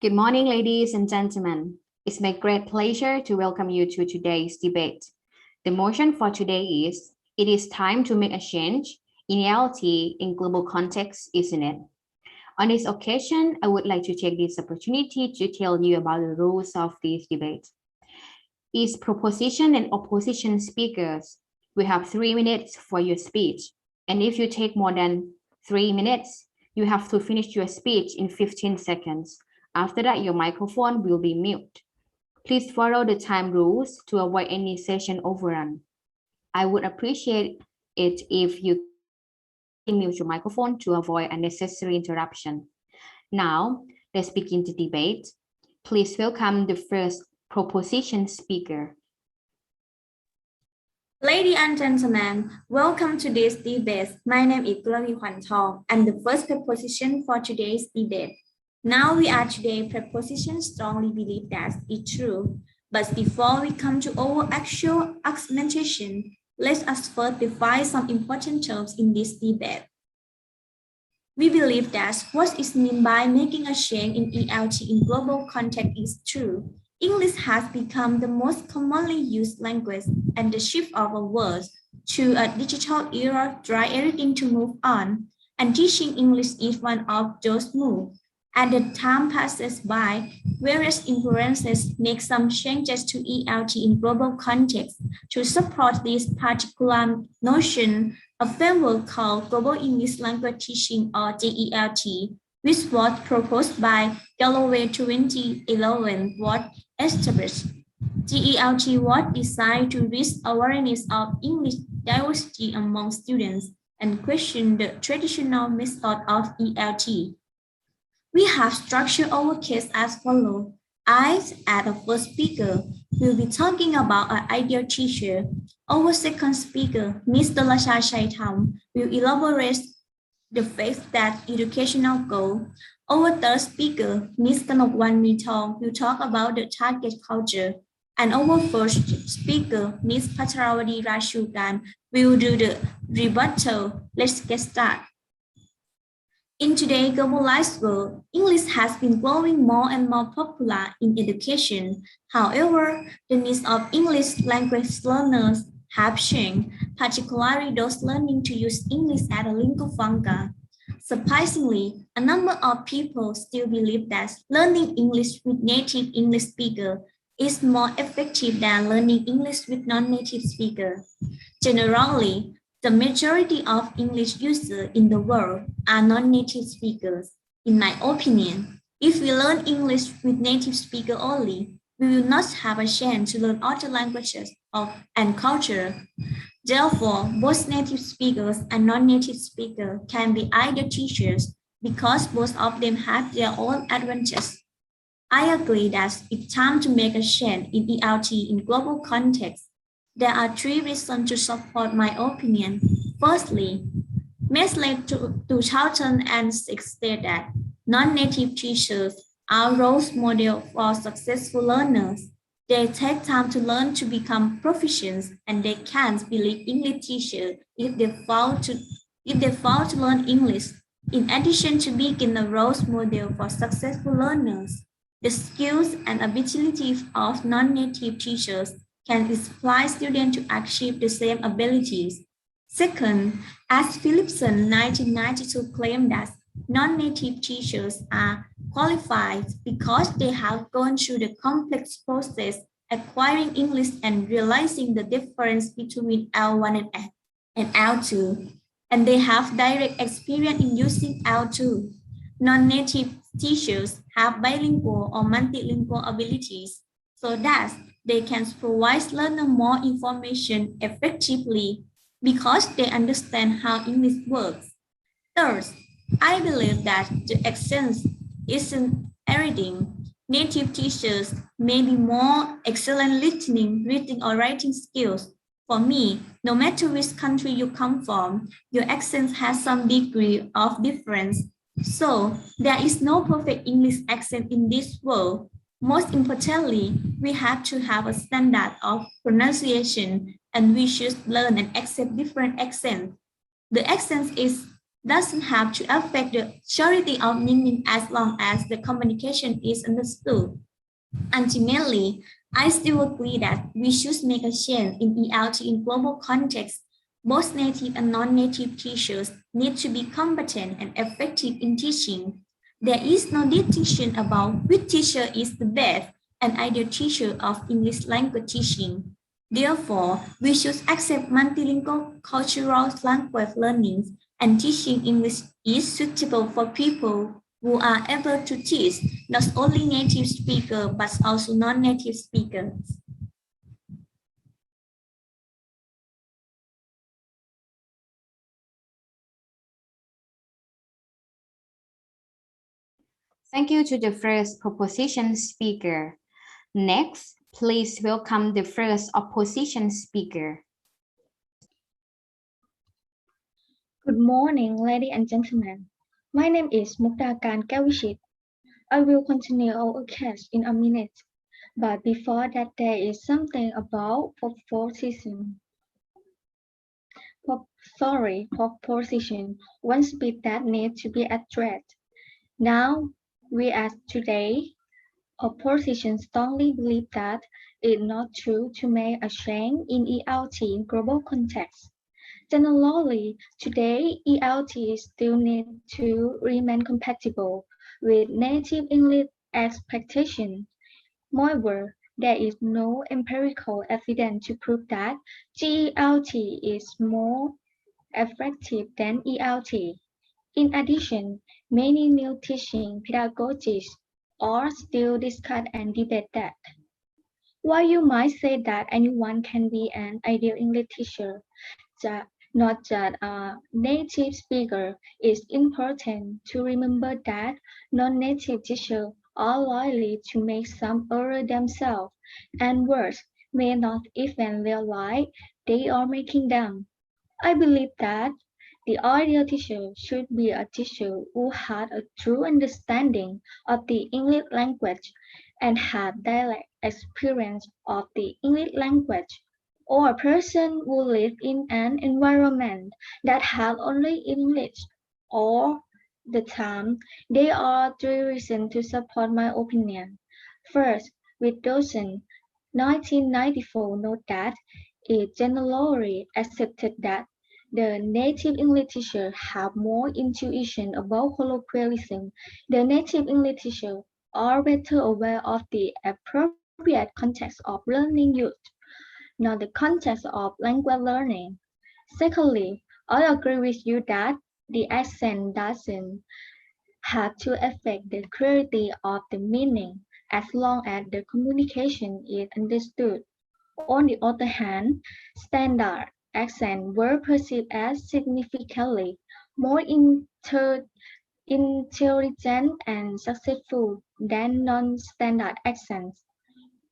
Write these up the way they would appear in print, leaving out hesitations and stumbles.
Good morning, ladies and gentlemen. It's my great pleasure to welcome you to today's debate. The motion for today is, it is time to make a change in ELT in global context, isn't it? On this occasion, I would like to take this opportunity to tell you about the rules of this debate. Each proposition and opposition speakers will have 3 minutes for your speech. And if you take more than 3 minutes, you have to finish your speech in 15 seconds. After that, your microphone will be muted. Please follow the time rules to avoid any session overrun. I would appreciate it if you mute your microphone to avoid unnecessary interruption. Now, let's begin the debate. Please welcome the first proposition speaker. Ladies and gentlemen, welcome to this debate. My name is Gulavi Hwantong, and the first proposition for today's debate. Now we are today proposition strongly believe that it's true. But before we come to our actual argumentation, let us first define some important terms in this debate. We believe that what is meant by making a change in ELT in global context is true. English has become the most commonly used language, and the shift of a word to a digital era drives everything to move on, and teaching English is one of those moves. As the time passes by, various influences make some changes to ELT in global context. To support this particular notion, a framework called Global English Language Teaching or GELT, which was proposed by Galloway 2011, was established. GELT was designed to raise awareness of English diversity among students and question the traditional method of ELT. We have structured our case as follows. I, as the first speaker, will be talking about an ideal teacher. Our second speaker, Mr. Lasha Shaitam, will elaborate the fact that educational goal. Our third speaker, Ms. Kanokwan Mitong, will talk about the target culture. And our first speaker, Ms. Patrawadi Rashukan, will do the rebuttal. Let's get started. In today's globalized world, English has been growing more and more popular in education. However, the needs of English language learners have changed, particularly those learning to use English as a lingua franca. Surprisingly, a number of people still believe that learning English with native English speakers is more effective than learning English with non-native speakers. Generally, the majority of English users in the world are non-native speakers. In my opinion, if we learn English with native speakers only, we will not have a chance to learn other languages and culture. Therefore, both native speakers and non-native speakers can be ideal teachers because both of them have their own advantages. I agree that it's time to make a change in ELT in global context. There are 3 reasons to support my opinion. Firstly, Mesley 2006 stated that non-native teachers are role models for successful learners. They take time to learn to become proficient, and they can't believe English teachers if they fail to learn English. In addition to being a role model for successful learners, the skills and abilities of non-native teachers can inspire students to achieve the same abilities. Second, as Philipson 1992 claimed that non-native teachers are qualified because they have gone through the complex process acquiring English and realizing the difference between L1 and L2, and they have direct experience in using L2. Non-native teachers have bilingual or multilingual abilities, so that they can provide learners more information effectively because they understand how English works. Third, I believe that the accent isn't everything. Native teachers may be more excellent listening, reading, or writing skills. For me, no matter which country you come from, your accent has some degree of difference. So there is no perfect English accent in this world. Most importantly, we have to have a standard of pronunciation, and we should learn and accept different accents. The accent is doesn't have to affect the surety of meaning as long as the communication is understood. Ultimately, I still agree that we should make a change in ELT in global context. Both native and non-native teachers need to be competent and effective in teaching. There is no distinction about which teacher is the best and ideal teacher of English language teaching. Therefore, we should accept multilingual cultural language learning and teaching English is suitable for people who are able to teach not only native speakers but also non-native speakers. Thank you to the first proposition speaker. Next, please welcome the first opposition speaker. Good morning, ladies and gentlemen. My name is Mukdakan Kawishit. I will continue our case in a minute, but before that there is something about proposition. Proposition, one speed that needs to be addressed. Now, we as today, opposition strongly believe that it's not true to make a change in ELT in global context. Generally, today ELT still need to remain compatible with native English expectations. Moreover, there is no empirical evidence to prove that GELT is more effective than ELT. In addition, many new teaching pedagogies are still discussed and debated. While you might say that anyone can be an ideal English teacher, not just a native speaker, it's important to remember that non-native teachers are likely to make some errors themselves, and worse, may not even realize they are making them. I believe that the ideal teacher should be a teacher who had a true understanding of the English language and had direct experience of the English language, or a person who lived in an environment that had only English all the time. There are three reasons to support my opinion. First, with Dawson, 1994 note that it generally accepted that the native English teacher have more intuition about colloquialism. The native English teacher are better aware of the appropriate context of learning youth, not the context of language learning. Secondly, I agree with you that the accent doesn't have to affect the clarity of the meaning as long as the communication is understood. On the other hand, standard accents were perceived as significantly more intelligent and successful than non-standard accents.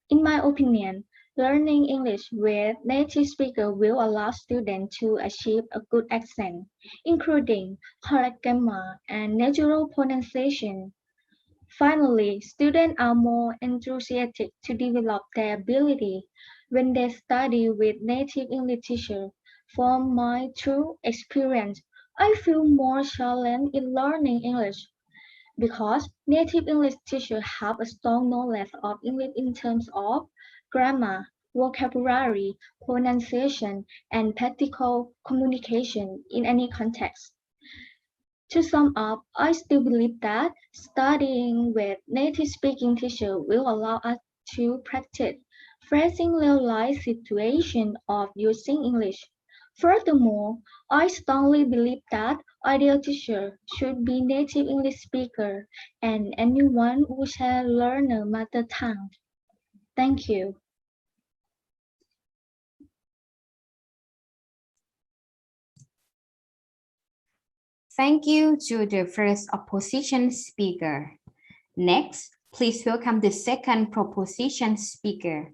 In my opinion, learning English with native speakers will allow students to achieve a good accent, including correct grammar and natural pronunciation. Finally, students are more enthusiastic to develop their ability when they study with native English teachers. From my true experience, I feel more challenged in learning English because native English teachers have a strong knowledge of English in terms of grammar, vocabulary, pronunciation, and practical communication in any context. To sum up, I still believe that studying with native speaking teachers will allow us to practice phrasing real-life situations of using English. Furthermore, I strongly believe that ideal teacher should be native English speaker and anyone who shall learn a mother tongue. Thank you. Thank you to the first opposition speaker. Next, please welcome the second proposition speaker.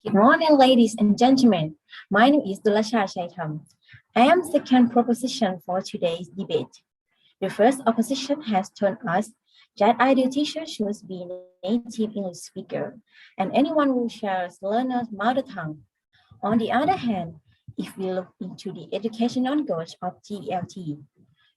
Good morning, ladies and gentlemen. My name is Dulasha Shaitam. I am second proposition for today's debate. The first opposition has told us that ideal teacher should be native English speaker and anyone who shares learner's mother tongue. On the other hand, If we look into the educational goals of ELT,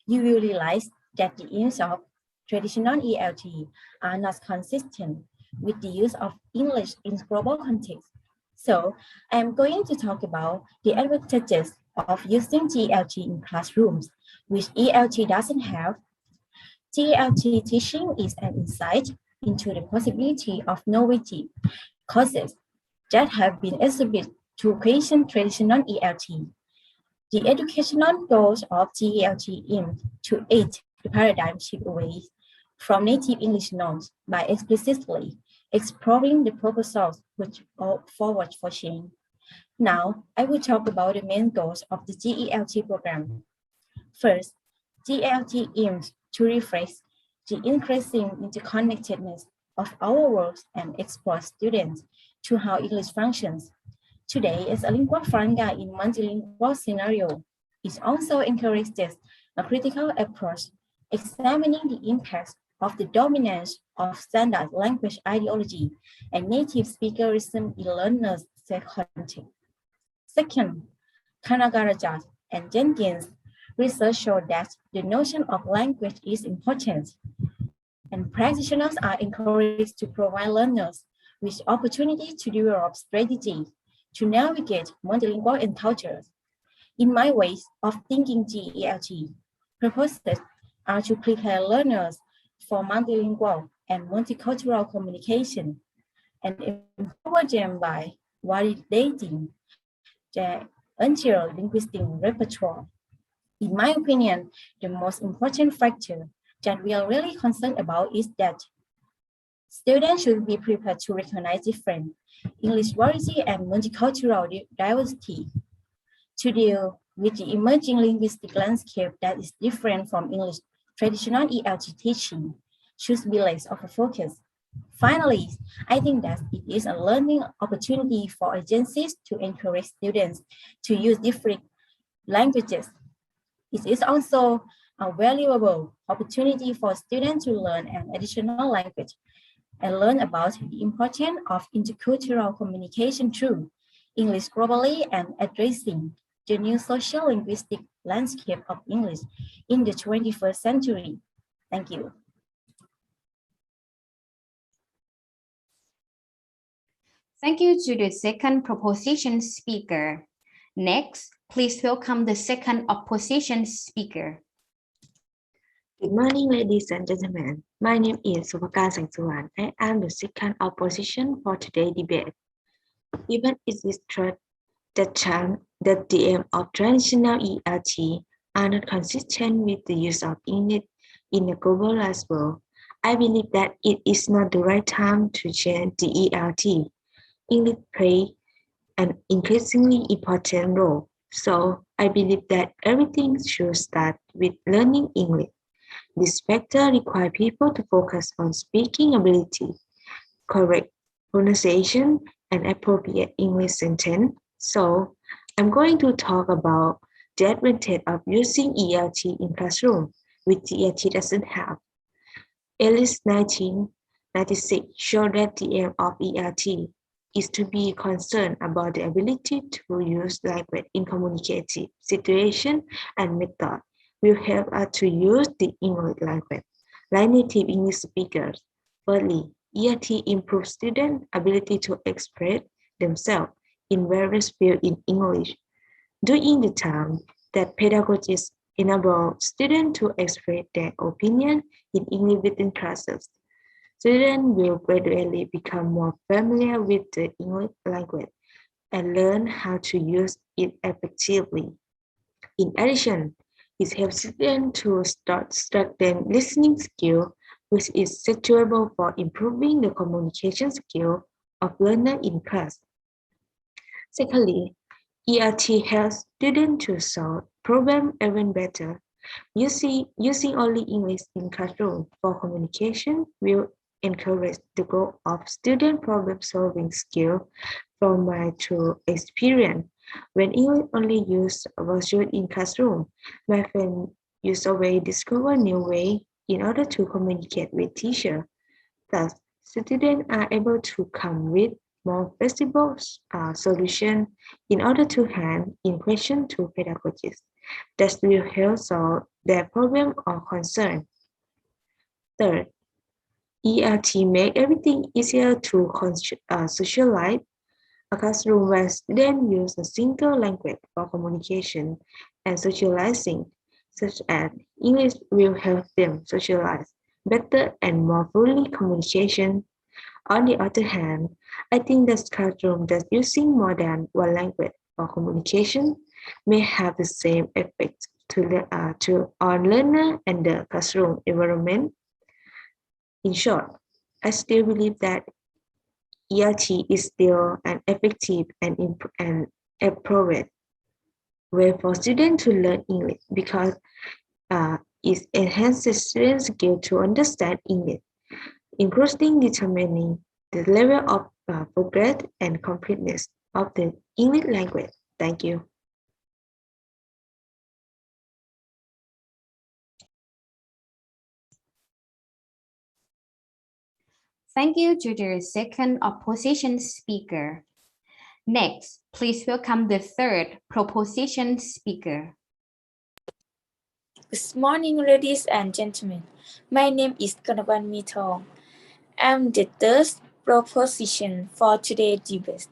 you will realize that the aims of traditional ELT are not consistent with the use of English in global context. So I'm going to talk about the advantages of using TLT in classrooms, which ELT doesn't have. TLT teaching is an insight into the possibility of novelty courses that have been established to question traditional ELT. The educational goals of TELT aim to aid the paradigm shift away from native English norms by explicitly exploring the proposals which are forward for change. Now, I will talk about the main goals of the GELT program. First, GELT aims to reflect the increasing interconnectedness of our world and expose students to how English functions. Today, as a lingua franca in multilingual scenario, it also encourages a critical approach, examining the impacts of the dominance of standard language ideology and native speakerism in learners' context. Second, Kanagarajas and Jenkins research showed that the notion of language is important, and practitioners are encouraged to provide learners with opportunity to develop strategies to navigate multilingual encounters. In my ways of thinking GELT, purposes are to prepare learners for multilingual and multicultural communication and empower them by validating their entire linguistic repertoire. In my opinion, the most important factor that we are really concerned about is that students should be prepared to recognize different English variety and multicultural diversity to deal with the emerging linguistic landscape that is different from English traditional ELT teaching should be less of a focus. Finally, I think that it is a learning opportunity for agencies to encourage students to use different languages. It is also a valuable opportunity for students to learn an additional language and learn about the importance of intercultural communication through English globally and addressing the new social linguistic landscape of English in the 21st century. Thank you. Thank you to the second proposition speaker. Next, please welcome the second opposition speaker. Good morning, ladies and gentlemen. My name is Supaka Sangsuwan. I am the second opposition for today's debate. Even it is true that the aim of traditional ELT are not consistent with the use of English in a globalized world, I believe that it is not the right time to change the ELT. English plays an increasingly important role, so I believe that everything should start with learning English. This factor requires people to focus on speaking ability, correct pronunciation, and appropriate English sentence. So I'm going to talk about the advantage of using ELT in classroom, which ELT doesn't have. At least 1996 showed that the aim of ELT is to be concerned about the ability to use language in communicative situation and method will help us to use the English language like native English speakers. Thirdly, ELT improves students' ability to express themselves in various fields in English. During the time that pedagogists enable students to express their opinion in English within classes, students will gradually become more familiar with the English language and learn how to use it effectively. In addition, it helps students to strengthen listening skill, which is suitable for improving the communication skill of learners in class. Secondly, ELT helps students to solve problems even better. Using only English in classroom for communication will encourage the growth of student problem-solving skill from my true experience. When English only used was used in classroom, my friend used always discover new way in order to communicate with teacher. Thus, students are able to come with more flexible solution in order to hand in question to pedagogists that will help solve their problem or concern. Third, ELT make everything easier to socialize. A classroom where students use a single language for communication and socializing, such as English, will help them socialize better and more fully communication. On the other hand, I think that classroom that using more than one language for communication may have the same effect to on learner and the classroom environment. In short, I still believe that ELT is still an effective and appropriate way for students to learn English because it enhances students' skill to understand English, including determining the level of progress and completeness of the English language. Thank you. Thank you to the second opposition speaker. Next, please welcome the third proposition speaker. Good morning, ladies and gentlemen. My name is Kanaban Mitong. I'm the third proposition for today's debate.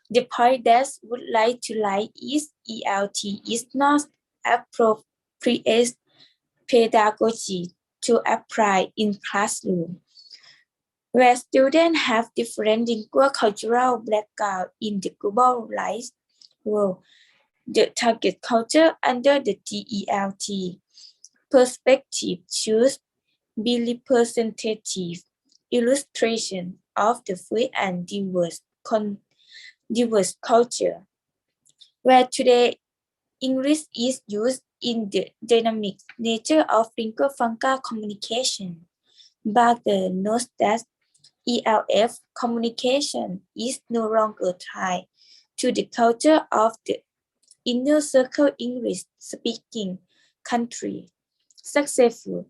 The point that I would like to highlight is ELT is not appropriate pedagogy to apply in classroom, where students have different lingual cultural background in the globalized world. The target culture under the ELT perspective should be representative illustration of the free and diverse culture, where today English is used in the dynamic nature of lingua franca communication, but the note that ELF communication is no longer tied to the culture of the inner circle English speaking country. Successful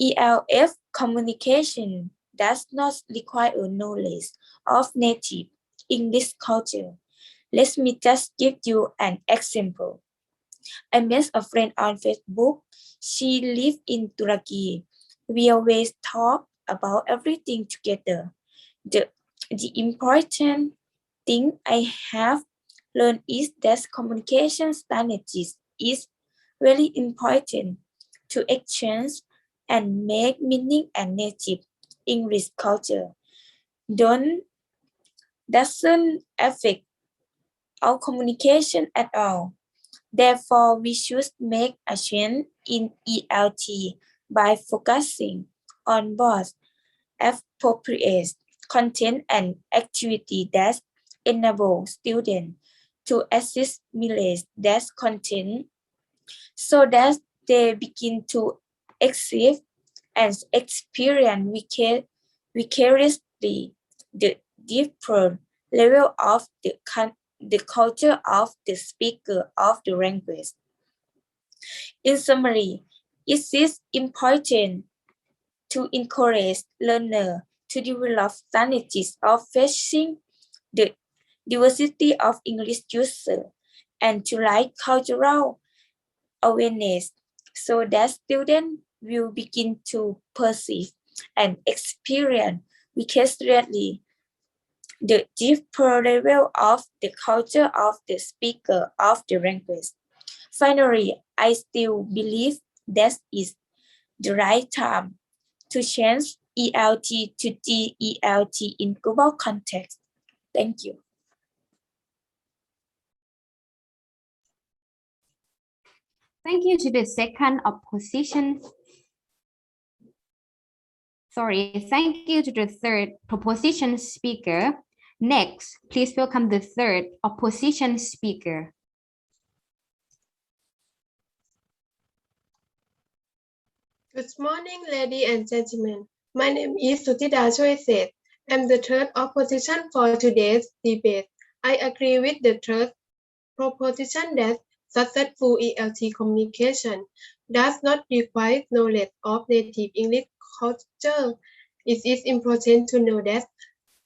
ELF communication does not require a knowledge of native English culture. Let me just give you an example. I met a friend on Facebook. She lives in Turkey. We always talk about everything together. The important thing I have learned is that communication strategies is very important to exchange and make meaning and native English culture. Doesn't affect our communication at all. Therefore, we should make a change in ELT by focusing on both appropriate content and activity that enable students to assimilate that content so that they begin to exceed and experience vicariously the different level of the culture of the speaker of the language. In summary, it is important to encourage learners to develop strategies of facing the diversity of English users and to like cultural awareness so that students will begin to perceive and experience vicariously the deeper level of the culture of the speaker of the language. Finally, I still believe that is the right time to change ELT to DELT in global context. Thank you. Thank you to the second opposition. Thank you to the third proposition speaker. Next, please welcome the third opposition speaker. Good morning, ladies and gentlemen. My name is Sutida Choiset. I'm the third opposition for today's debate. I agree with the third proposition that successful ELT communication does not require knowledge of native English culture. It is important to know that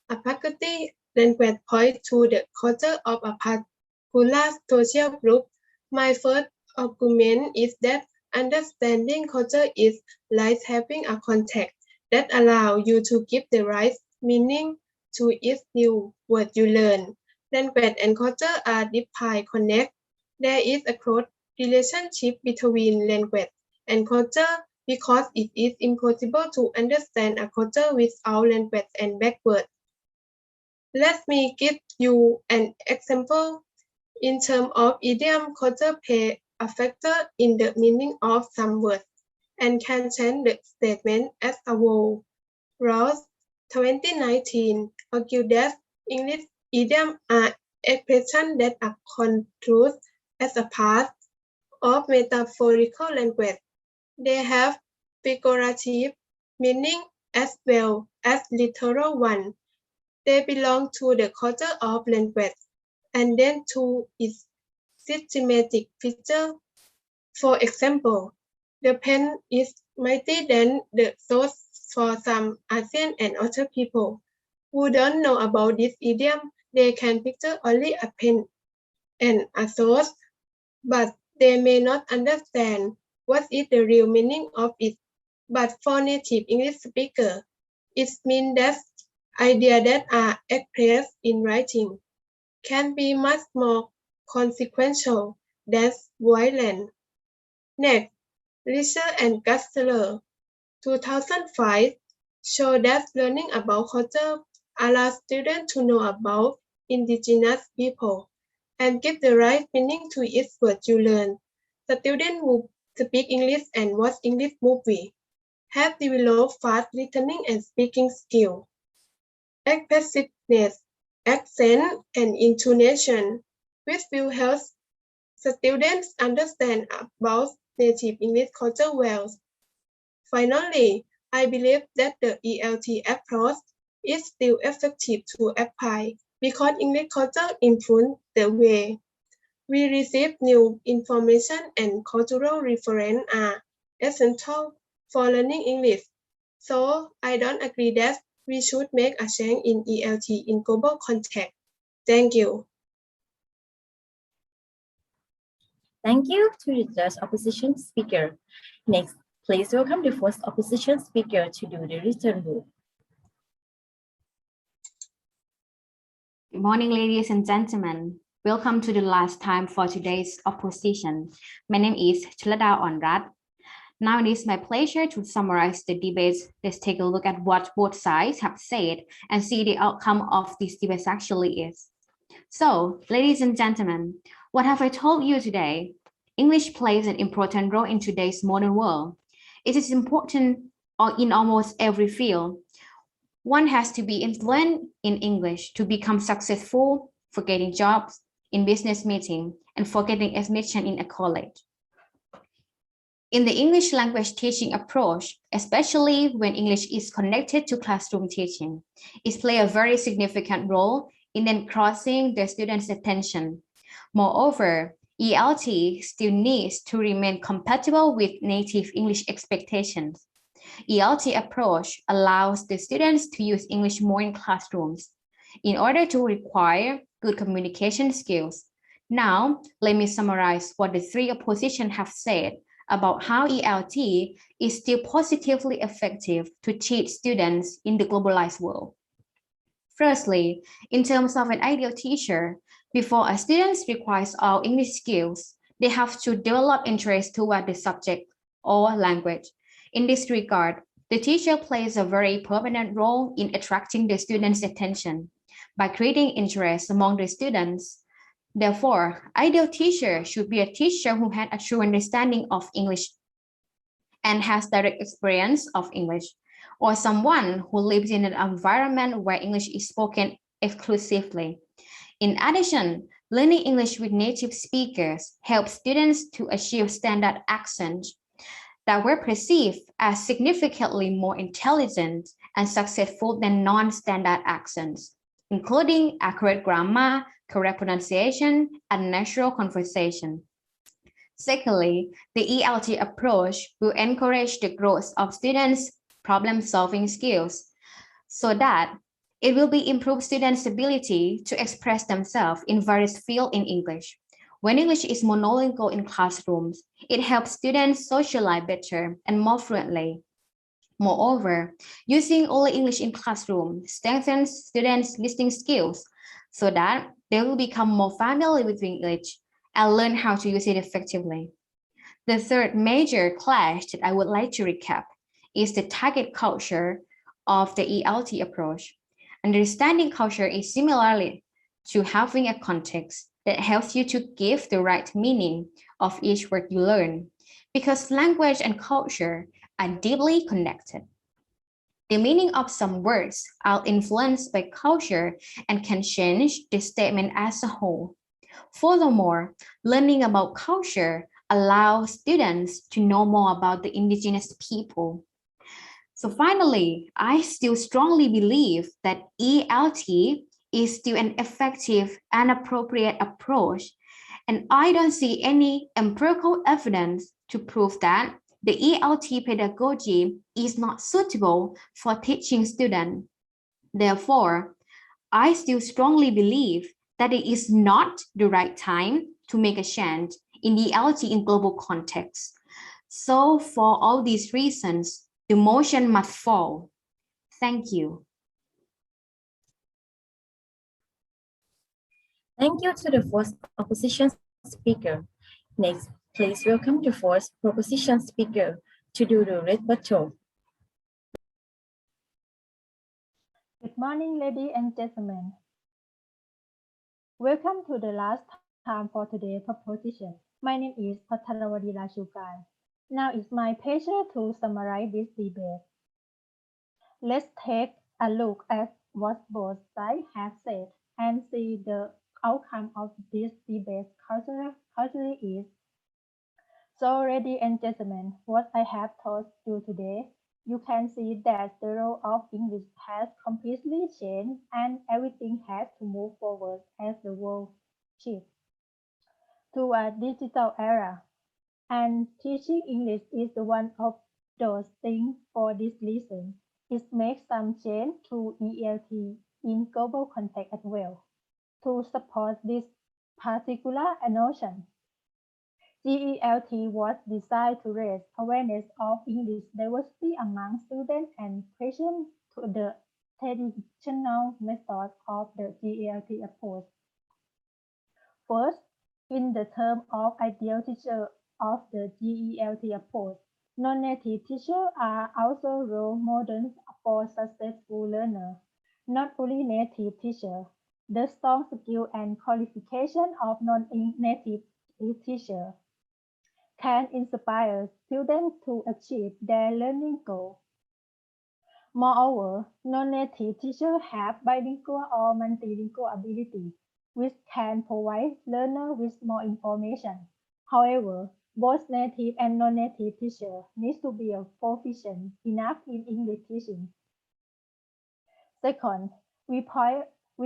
a faculty language point to the culture of a particular social group. My first argument is that understanding culture is like having a context that allows you to give the right meaning to each new word you learn. Language and culture are deeply connected. There is a close relationship between language and culture because it is impossible to understand a culture without language and backward. Let me give you an example. In terms of idiom, culture play a factor in the meaning of some words and can change the statement as a whole. Ross, 2019, argued that English idioms are expressions that are construed as a part of metaphorical language. They have figurative meaning as well as literal one. They belong to the culture of language and then to its systematic feature. For example, the pen is mightier than the sword for some Asian and other people who don't know about this idiom. They can picture only a pen and a sword, but they may not understand what is the real meaning of it. But for native English speakers, it means that ideas that are expressed in writing can be much more consequential than violent. Next, Risser and Gassler, 2005, show that learning about culture allows students to know about indigenous people and give the right meaning to each word you learn. The students who speak English and watch English movies have developed fast listening and speaking skills. Expressiveness, accent, and intonation, which will help students understand about native English culture well. Finally, I believe that the ELT approach is still effective to apply because English culture influences the way we receive new information and cultural reference are essential for learning English. So I don't agree that we should make a change in ELT in global context. Thank you. Thank you to the first opposition speaker. Next, please welcome the first opposition speaker to do the return vote. Good morning, ladies and gentlemen. Welcome to the last time for today's opposition. My name is Chalada Onrat. Now it is my pleasure to summarize the debates. Let's take a look at what both sides have said and see the outcome of this debate actually is. So, ladies and gentlemen, what have I told you today? English plays an important role in today's modern world. It is important in almost every field. One has to be fluent in English to become successful for getting jobs, in business meeting, and for getting admission in a college. In the English language teaching approach, especially when English is connected to classroom teaching, it plays a very significant role in engrossing the students' attention. Moreover, ELT still needs to remain compatible with native English expectations. ELT approach allows the students to use English more in classrooms in order to require good communication skills. Now, let me summarize what the three opposition have said about how ELT is still positively effective to teach students in the globalized world. Firstly, in terms of an ideal teacher, before a student requires all English skills, they have to develop interest toward the subject or language. In this regard, the teacher plays a very permanent role in attracting the students' attention by creating interest among the students. Therefore, ideal teacher should be a teacher who had a true understanding of English and has direct experience of English, or someone who lives in an environment where English is spoken exclusively. In addition, learning English with native speakers helps students to achieve standard accents that were perceived as significantly more intelligent and successful than non-standard accents, including accurate grammar, correct pronunciation, and natural conversation. Secondly, the ELT approach will encourage the growth of students' problem-solving skills so that It will be improve students' ability to express themselves in various fields in English. When English is monolingual in classrooms, it helps students socialize better and more fluently. Moreover, using only English in classroom strengthens students' listening skills so that they will become more familiar with English and learn how to use it effectively. The third major clash that I would like to recap is the target culture of the ELT approach. Understanding culture is similarly to having a context that helps you to give the right meaning of each word you learn, because language and culture are deeply connected. The meaning of some words are influenced by culture and can change the statement as a whole. Furthermore, learning about culture allows students to know more about the indigenous people. So finally, I still strongly believe that ELT is still an effective and appropriate approach, and I don't see any empirical evidence to prove that the ELT pedagogy is not suitable for teaching students. Therefore, I still strongly believe that it is not the right time to make a change in ELT in global context. So for all these reasons, the motion must fall. Thank you. Thank you to the first opposition speaker. Next, please welcome the first proposition speaker to do the rebuttal. Good morning, ladies and gentlemen. Welcome to the last time for today's proposition. My name is Patharawadi Rajukai. Now it's my pleasure to summarize this debate. Let's take a look at what both sides have said and see the outcome of this debate culturally is. So, ladies and gentlemen, what I have taught you today, you can see that the role of English has completely changed and everything has to move forward as the world shifts to a digital era. And teaching English is one of those things for this reason. It makes some change to ELT in global context as well. To support this particular notion, GELT was designed to raise awareness of English diversity among students and question to the traditional methods of the GELT approach. First, in the term of ideal teacher of the GELT approach, non-native teachers are also role models for successful learners, not only native teachers. The strong skill and qualification of non-native teachers can inspire students to achieve their learning goals. Moreover, non-native teachers have bilingual or multilingual ability, which can provide learners with more information. However, both native and non-native teachers need to be proficient enough in English teaching. Second, we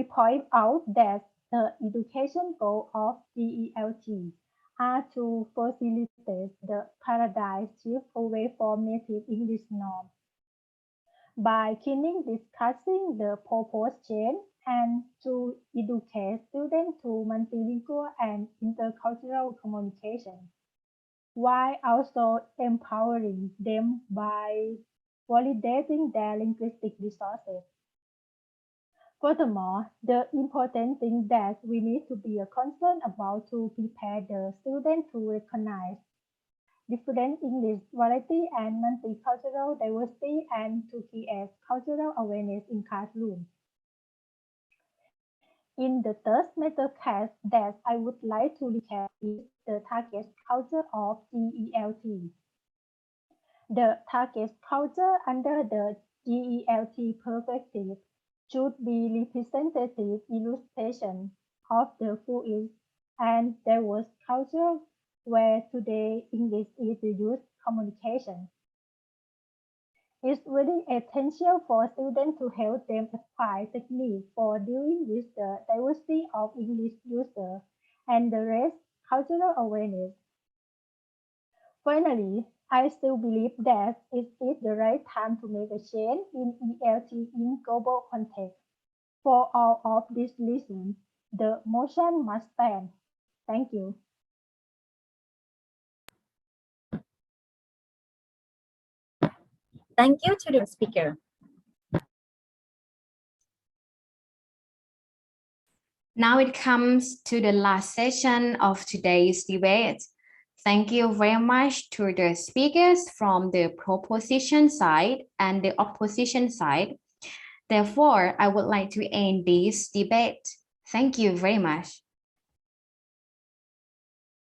point out that the education goal of GELT are to facilitate the paradigm shift away from native English norms. By beginning discussing the proposed change and to educate students to multilingual and intercultural communication, while also empowering them by validating their linguistic resources. Furthermore, the important thing that we need to be concerned about to prepare the student to recognize different English variety and multicultural diversity and to create cultural awareness in classrooms. In the third method case that I would like to recap is the target culture of GELT. The target culture under the GELT perspective should be representative illustration of the fluid and diverse culture where today English is the used communication. It's really essential for students to help them apply techniques for dealing with the diversity of English users and the rest cultural awareness. Finally, I still believe that it is the right time to make a change in ELT in global context. For all of these reasons, the motion must stand. Thank you. Thank you to the speaker. Now it comes to the last session of today's debate. Thank you very much to the speakers from the proposition side and the opposition side. Therefore, I would like to end this debate. Thank you very much.